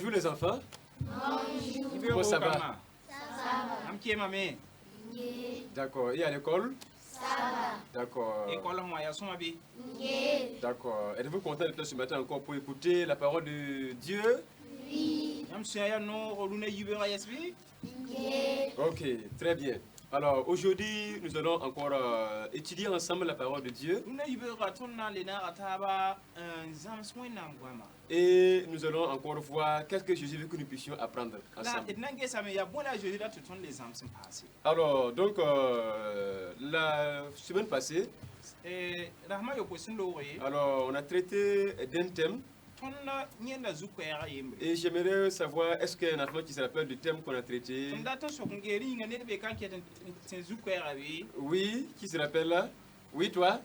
Bonjour les enfants. Bonjour. Comment ça va? Ça va. D'accord. Et à l'école? Ça va. D'accord. École moyen son abi. D'accord. Êtes-vous content d'être là ce matin encore pour écouter la parole de Dieu? Oui. Yam suya no olune yubera yasbi. Ok, très bien. Alors aujourd'hui, nous allons encore étudier ensemble la parole de Dieu. Lune yubera tonna lena ataba zam swina ngwama. Et nous allons encore voir qu'est-ce que Jésus veut que nous puissions apprendre La ensemble. etnange same ya bona Jésus da tuton les zam sim passé. Alors, donc, la semaine passée, Rahma yo posin lo we. alors, on a traité d'un thème. Tonna nyenda zukwera yembe. Et j'aimerais savoir, est-ce qu'il y a un enfant qui se rappelle du thème qu'on a traité? Tunda to so ngeri ngane be kan keten ten zukwera wi. Oui, qui se rappelle là? Oui, toi?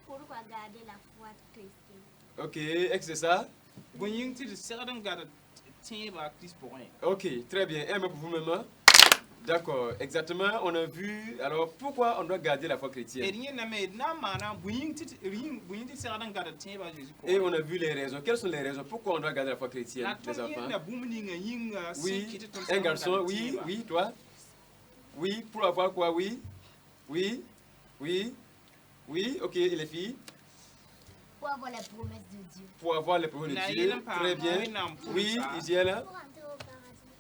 Pourquoi garder la foi chrétienne? Ok, est-ce que c'est ça? Bonyin ti seradan gada tiba Christ pour rien. Ok, très bien. Un mot pour vous-même. D'accord, exactement. On a vu, alors, pourquoi on doit garder la foi chrétienne? Et on a vu les raisons. Quelles sont les raisons? Pourquoi on doit garder la foi chrétienne, les enfants? Oui, un garçon, oui, oui, toi? Oui, pour avoir quoi? Oui, oui, oui, oui, ok, et les filles? Pour avoir les promesses de Dieu. Pour avoir les promesses de Dieu, très bien. Oui, Isiela?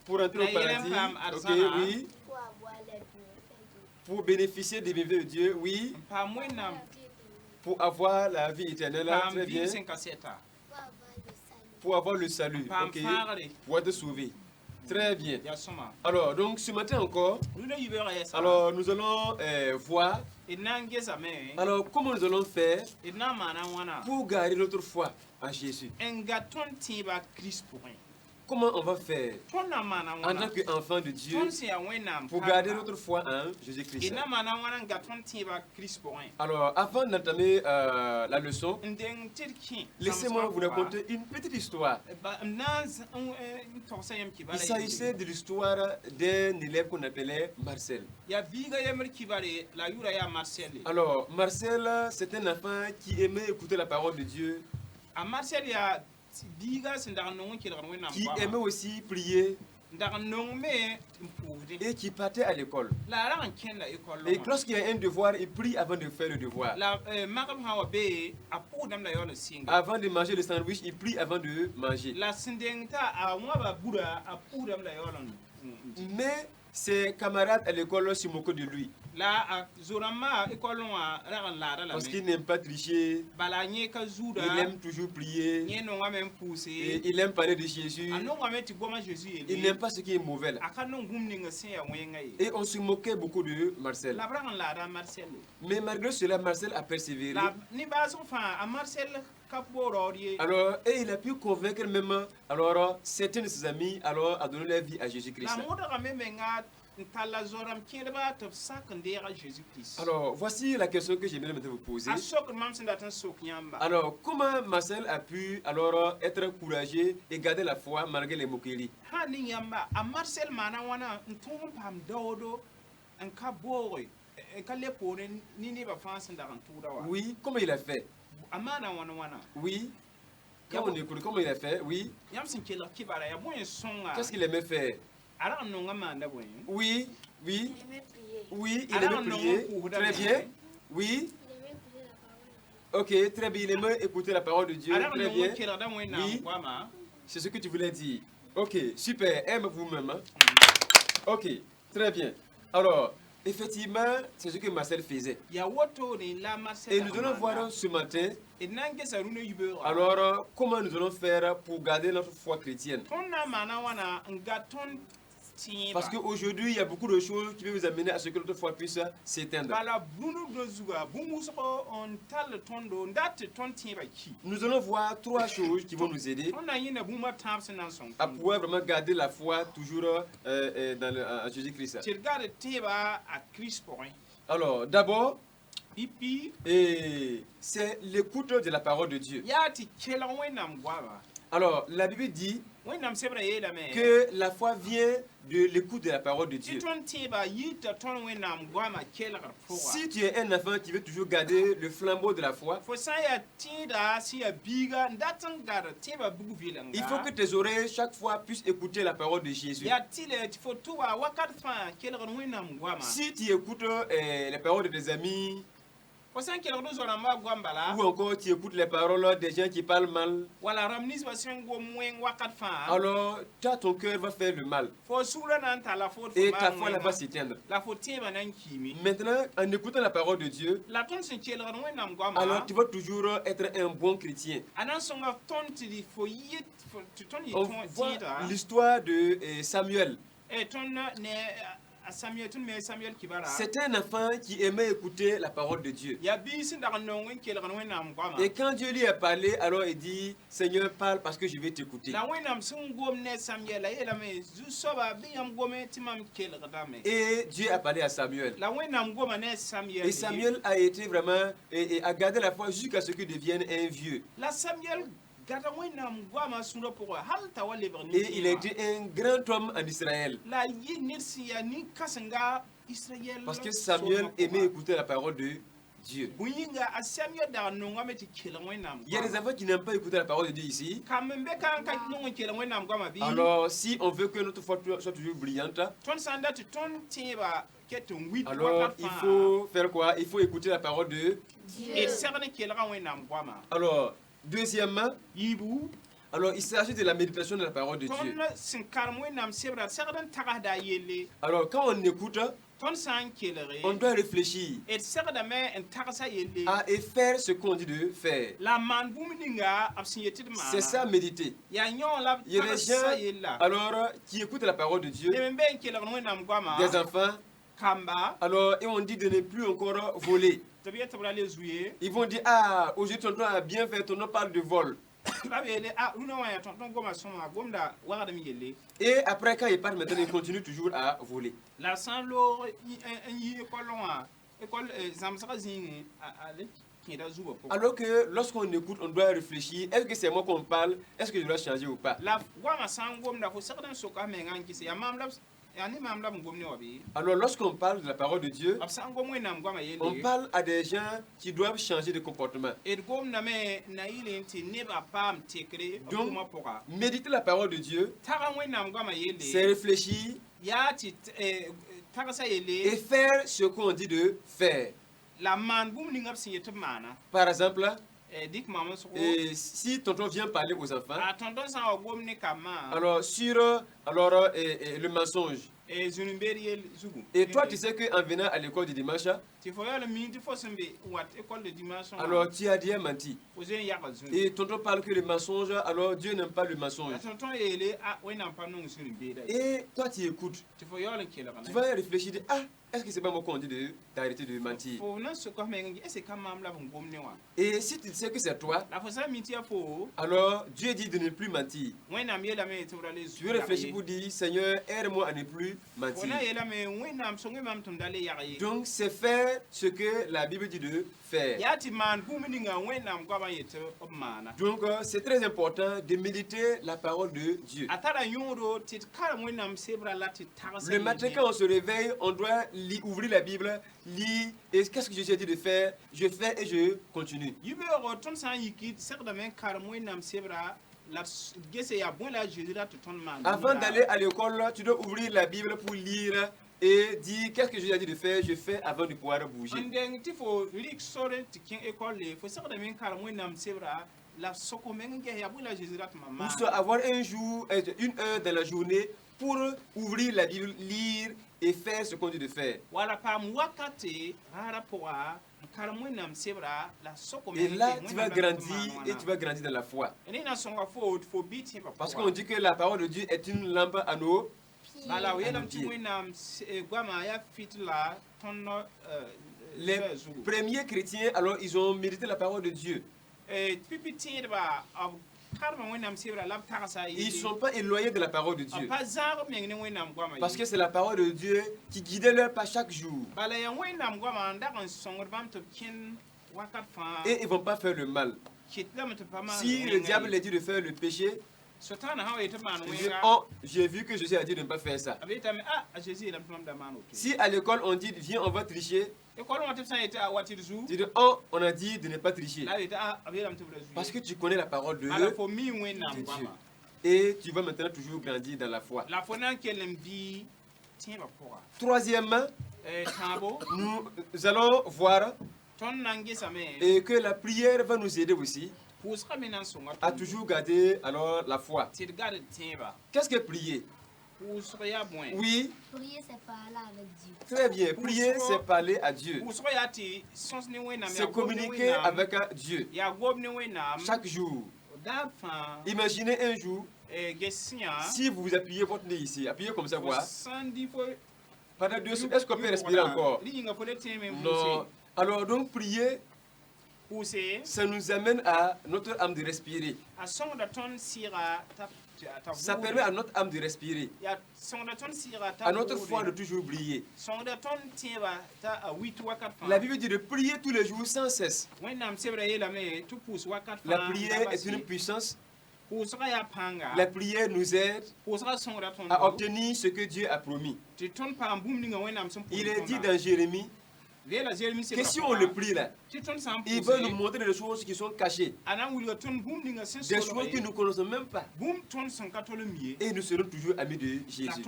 Pour entrer au paradis, ok, oui. Pour avoir les bienfaits Pour bénéficier des bienfaits de Dieu, oui. Pour avoir la vie éternelle, très bien. Pour avoir le salut, ok. Pour être sauvé. Très bien. Alors, donc ce matin encore, alors nous allons voir, alors comment nous allons faire pour garder notre foi en Jésus. Comment on va faire en tant qu'enfant de Dieu pour garder notre foi en Jésus-Christ? Alors, avant d'entamer la leçon, laissez-moi vous raconter une petite histoire. Il s'agissait de l'histoire d'un élève qu'on appelait Marcel. Alors, Marcel, c'est un enfant qui aimait écouter la parole de Dieu, qui aimait aussi prier et qui partait à l'école. Et lorsqu'il y a un devoir, il prie avant de faire le devoir. Avant de manger le sandwich, il prie avant de manger. Mais ses camarades à l'école se moquaient de lui. Parce qu'il n'aime pas tricher, il aime toujours prier, et il aime parler de Jésus, il n'aime pas ce qui est mauvais là. Et on se moquait beaucoup de Marcel. Mais malgré cela, Marcel a persévéré. Alors, et il a pu convaincre même alors, certains de ses amis alors, à donner leur vie à Jésus-Christ. Alors, voici la question que j'aimerais maintenant vous poser. Alors, comment Marcel a pu alors être courageux et garder la foi malgré les moqueries? Oui, comment il a fait? Oui. Quand on écoute, comment il a fait? Oui. Qu'est-ce qu'il aimait faire? Oui, oui, oui, il aimait prier. Très bien. Oui. Ok, très bien. Il aimait écouter la parole de Dieu. Très bien. Oui. C'est ce que tu voulais dire. Ok, super. Aime vous-même. Ok, très bien. Alors, effectivement, c'est ce que Marcel faisait. Et nous allons voir ce matin, alors, comment nous allons faire pour garder notre foi chrétienne. Parce qu'aujourd'hui, il y a beaucoup de choses qui peuvent vous amener à ce que notre foi puisse s'éteindre. Nous allons voir trois choses qui vont nous aider à pouvoir vraiment garder la foi toujours en Jésus-Christ. Alors, d'abord, c'est l'écoute de la parole de Dieu. Alors, la Bible dit que la foi vient de l'écoute de la parole de Dieu. Si tu es un enfant qui veut toujours garder le flambeau de la foi, il faut que tes oreilles chaque fois puissent écouter la parole de Jésus. Si tu écoutes les paroles de tes amis, ou encore tu écoutes les paroles des gens qui parlent mal, alors toi, ton cœur va faire le mal et ta foi va s'éteindre. Maintenant, en écoutant la parole de Dieu, alors tu vas toujours être un bon chrétien. On voit l'histoire de Samuel. C'est un enfant qui aimait écouter la parole de Dieu. Et quand Dieu lui a parlé, alors il dit, Seigneur, parle parce que je vais t'écouter. Et Dieu a parlé à Samuel. Et Samuel a été vraiment, et a gardé la foi jusqu'à ce qu'il devienne un vieux. Et il a été un grand homme en Israël. Parce que Samuel aimait écouter la parole de Dieu. Il y a des enfants qui n'aiment pas écouter la parole de Dieu ici. Alors, si on veut que notre foi soit toujours brillante, alors il faut faire quoi? Il faut écouter la parole de Dieu. Alors, deuxièmement, alors il s'agit de la méditation de la parole de Dieu. Alors quand on écoute, on doit réfléchir et faire ce qu'on dit de faire. C'est ça, méditer. Il y a des gens alors, qui écoutent la parole de Dieu, des enfants, alors, et on dit de ne plus encore voler. Ils vont dire, ah, aujourd'hui tonton a bien fait, tonton parle de vol. Et après, quand ils partent maintenant, ils continuent toujours à voler. Alors que lorsqu'on écoute, on doit réfléchir, est-ce que c'est moi qu'on parle, est-ce que je dois changer ou pas? Alors lorsqu'on parle de la parole de Dieu, on parle à des gens qui doivent changer de comportement. Donc, méditer la parole de Dieu, c'est réfléchir et faire ce qu'on dit de faire. Par exemple, si tonton vient parler aux enfants, alors sur le mensonge, et toi tu sais qu'en venant à l'école du dimanche, alors tu as déjà menti. Et tonton parle que le mensonge, alors Dieu n'aime pas le mensonge. Et toi tu écoutes. Tu vas réfléchir, ah, est-ce que c'est pas moi qu'on dit d'arrêter de mentir? Et si tu sais que c'est toi, alors Dieu dit de ne plus mentir. Tu veux réfléchir pour dire, Seigneur, aide-moi à ne plus mentir. Donc c'est faire ce que la Bible dit de faire. Donc c'est très important de méditer la parole de Dieu. Le matin quand on se réveille, on doit ouvrir la Bible, lire, et qu'est-ce que Jésus a dit de faire? Je fais et je continue. Avant d'aller à l'école, tu dois ouvrir la Bible pour lire et dire qu'est-ce que Jésus a dit de faire, je fais avant de pouvoir bouger. Ou soit avoir un jour, une heure dans la journée pour ouvrir la Bible, lire et faire ce qu'on dit de faire. Et là, tu vas grandir et tu vas grandir dans la foi. Parce qu'on dit que la parole de Dieu est une lampe à nos pieds. Les premiers chrétiens, alors ils ont médité la parole de Dieu. Ils ne sont pas éloignés de la parole de Dieu. Parce que c'est la parole de Dieu qui guidait leur pas chaque jour. Et ils ne vont pas faire le mal. Si le diable les dit de faire le péché, Oh, j'ai vu que Jésus a dit de ne pas faire ça. Si à l'école on dit viens on va tricher, tu dis oh on a dit de ne pas tricher. Parce que tu connais la parole de Dieu. Et tu vas maintenant toujours grandir dans la foi. Troisièmement, nous allons voir et que la prière va nous aider aussi à toujours garder alors la foi. Qu'est-ce que prier? Oui. Prier, c'est parler avec Dieu. Très bien. Prier, c'est parler à Dieu. C'est communiquer avec Dieu. Chaque jour. Imaginez un jour, si vous appuyez votre nez ici, appuyez comme ça, voilà. Pendant 2 secondes, est-ce qu'on peut respirer encore? Non. Alors donc prier, ça nous amène à notre âme de respirer. Ça permet à notre âme de respirer. À notre foi de toujours briller. La Bible dit de prier tous les jours sans cesse. La prière est une puissance. La prière nous aide à obtenir ce que Dieu a promis. Il est dit dans Jérémie que si on le prie là, il va nous montrer des choses qui sont cachées, des choses que nous ne connaissons même pas. Et nous serons toujours amis de Jésus.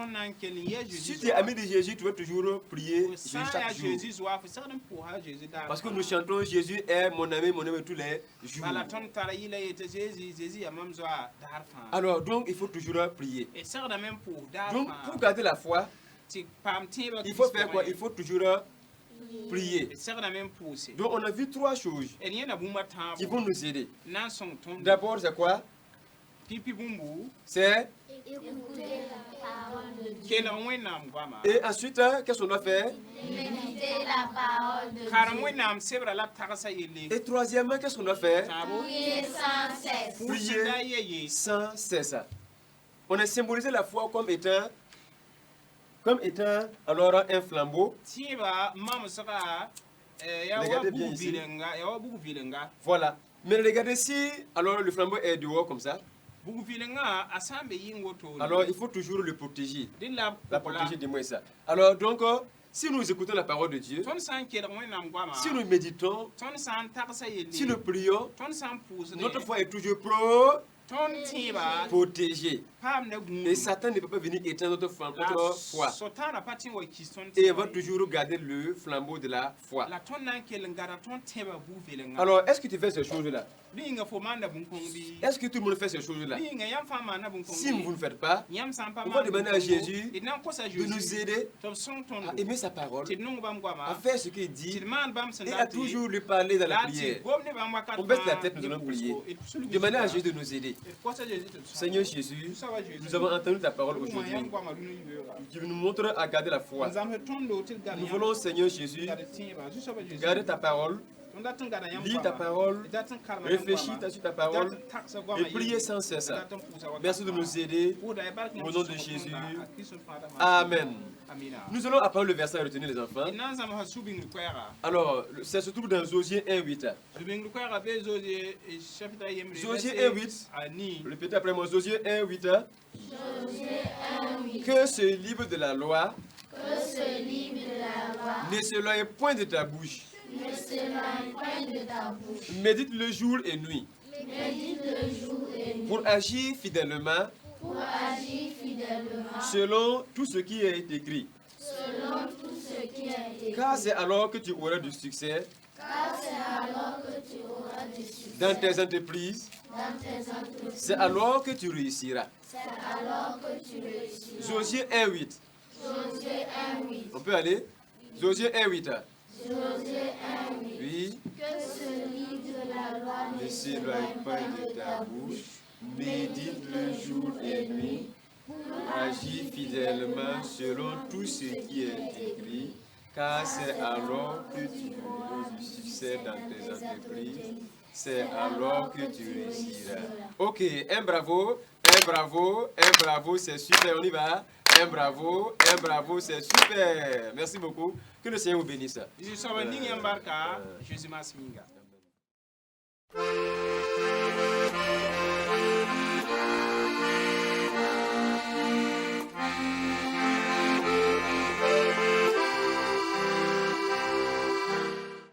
Si tu es ami de Jésus, tu vas toujours prier chaque jour. Parce que nous chantons Jésus est mon ami tous les jours. Alors donc il faut toujours prier. Donc pour garder la foi, il faut faire quoi? Il faut toujours prier. Donc on a vu 3 choses qui vont nous aider. D'abord c'est quoi? C'est écouter la parole de Dieu. Et ensuite, qu'est-ce qu'on doit faire? Méditer la parole de Dieu. Et troisièmement, qu'est-ce qu'on doit faire? Prier sans cesse. Prier sans cesse. On a symbolisé la foi comme étant alors un flambeau. Regardez bien ici. Voilà. Mais regardez si alors le flambeau est dehors comme ça. Alors il faut toujours le protéger. La protéger de moi ça. Alors donc si nous écoutons la parole de Dieu, si nous méditons, si nous prions, notre foi est toujours protégée. Et Satan ne peut pas venir éteindre notre foi. Et il va toujours garder le flambeau de la foi. Alors, est-ce que tu fais ces choses-là? Est-ce que tout le monde fait ces choses-là? Si vous ne faites pas, on va demander à Jésus de nous aider à aimer sa parole, à faire ce qu'il dit et à toujours lui parler dans la prière. On baisse la tête, nous allons prier. Demandez à Jésus de nous aider. Seigneur Jésus, nous avons entendu ta parole aujourd'hui. Tu nous montres à garder la foi. Nous voulons, Seigneur Jésus, garder ta parole, lis ta parole, réfléchis sur ta parole et prier sans cesse. Merci de nous aider. Au nom de Jésus. Amen. Nous allons apprendre le verset à retenir, les enfants. Alors, c'est se trouve dans Josué 1:8. Josué 1:8. Répétez après moi, Josué 1:8. Que ce livre de la loi ne s'éloigne point de ta bouche. Médite le jour et nuit. Pour agir fidèlement. Selon tout ce qui est écrit. Car c'est alors que tu auras du succès. Dans tes entreprises. C'est alors que tu réussiras. Josué 1:8. On peut aller? Josué 1:8. Oui. Que ce livre de la loi ne s'éloigne pas de ta bouche. Médite le jour et nuit. Agis fidèlement selon tout ce qui est écrit. Car c'est alors que tu auras du succès dans tes entreprises. C'est alors que tu réussiras. Ok, un bravo, c'est super, on y va. Un bravo, c'est super. Merci beaucoup. Que le Seigneur vous bénisse.